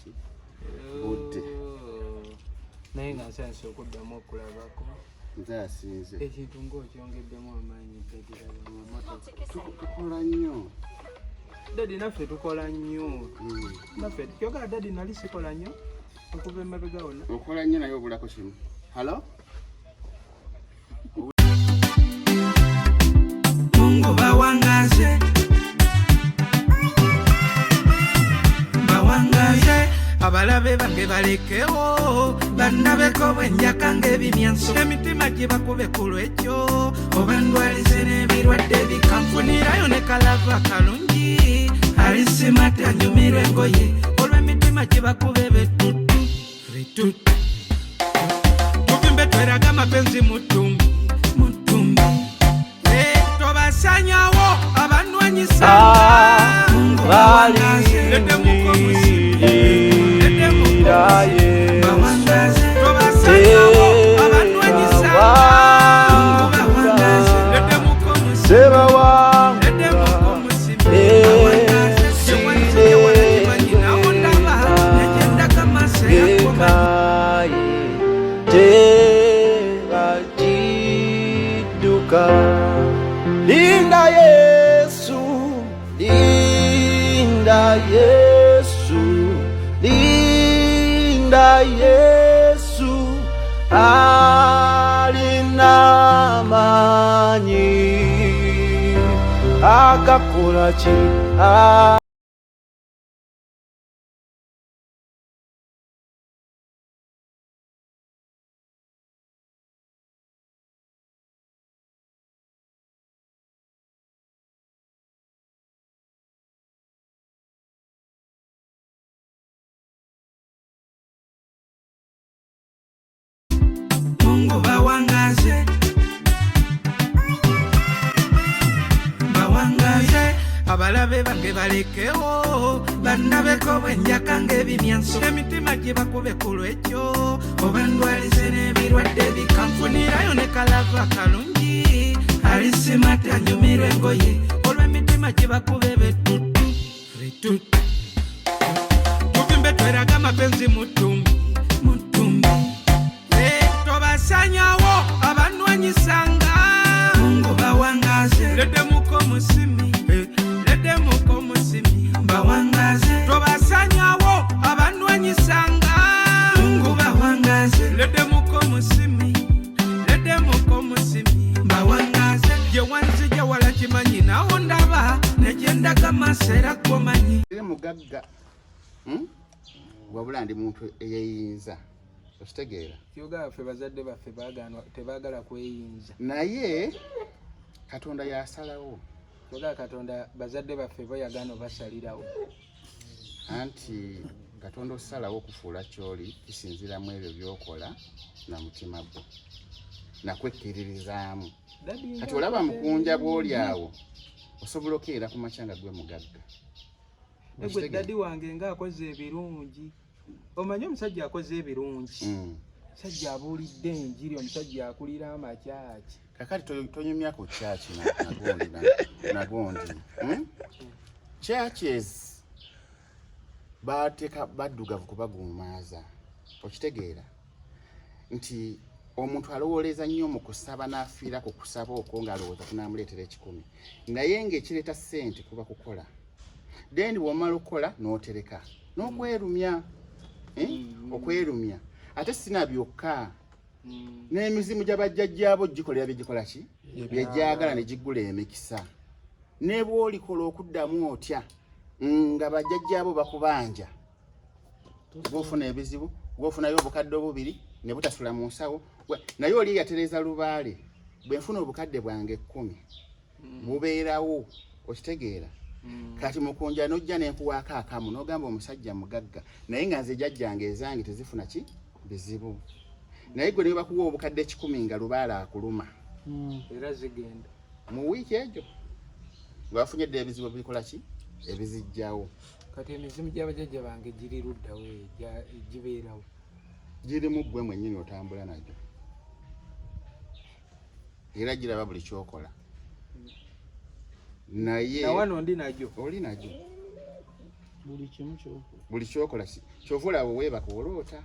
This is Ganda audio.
ki budde naye nga nsansa okuddamu okulabako nze asinze ekintu ng'okyongeddemu amaanyi tukola nnyo dadi naffe tukola nnyo naffe kyogala dadi nali sikola nnyo okuva emabega wonna okola nnyo naye obulako kimu halo Mungu bawangaze abalabe bange balekewo bandabeko bwenjaka ng'ebimyanso emitima gye bakube ku lwekyo oba ndwalize n'ebirwadde bikanfunirayo ne kalava kalungi alisimata anyumira engoye olw'emitima gye bakube betutu tuvimbe tweraga mapenzi mutumbi tobasanyawo abanwanyisanga Linda Yesu, linda Yesu, linda Yesu, alina manyi akakola ki abalabe bange balekewo bandabeko bwenjaka ng'ebimyanso emitima gye bakube ku lwekyo oba ndwalize n'ebirwadde bikanfunirayo ne kalava kalungi alisimata anyumira engoye olw'emitima gye bakube betutu tuvimbe tweraga mapenzi mutumbi tobasanyawo abanwanyisanga Mungu bawangaze ledemuko musimi bawangaze tobasanyawo abanwanyisanga Mungu bawangaze ledemuko musimi bawangaze gye wanzija wala kimanyi nawo ndaba negendaga masera komanyi mugagga wabula ndi muntu eyeyinza okitegeera kyogala ffe bazadde baffe tebaagala kweyinza naye Katonda yasalawo kyogala Katonda bazadde baffe boyagana obasalirawo anti Katonda osalawo okufuula kyoli kisinziramu ebyo byokola na mutima gwo nakwekkiririzaamu kati olaba mukunja bw'oli awo osobola okeera ku makya nga gwe mugagga egwe dadi wange ng'akoze ebirungi omanyi omusajja akoze ebirungi omusajja abuulidde enjiri omusajja akulira amakyaki kakati tonyumya ku kyaki nagondi churches bateeka baddugavu kubaguumaaza okitegeera nti omuntu alowooleza nnyo mu kusaba n'afiira ku kusaba okwo ng'alowooza kunaamuleetera ekikumi naye ng'ekireeta ssente kuba kukola then bw'omala okukola n'otereka n'okwerumya okwerumya ate sina byokka n'emizimu gy'abajjajjaabo gikolera bigikola ki byejjagala ne giggula emikisa ne bw'olikola okuddamu otya nga bajjajjaabo bakubanja gw'ofuna ebizibu gw'ofunayo obukadde obubiri ne butasula mu nsawo naye oli yatereza lubaale bwe nfuna obukadde bwange 10 bubeerawo okitegeera kati mukunja n'ojja n'enkuwaako akamu n'ogamba omusajja mugagga naye nga nze jjajjange ezange tezifuna ki bizibu naye gwe ne bakuwa obukadde 10 nga lubaale akuluma era zigenda mu wiiki egyo ng'abafunyedde ebizibu bikola ki ebizijjawo kati emizimu gy'abajjajja bange giri luddawo gibeerawo giri mu ggwe mwennyini otambula nagyo era giraba buli kyokola naye nawano ndi nagyo oli nagyo buli kimu buli kyokola kyovula weebaka oloota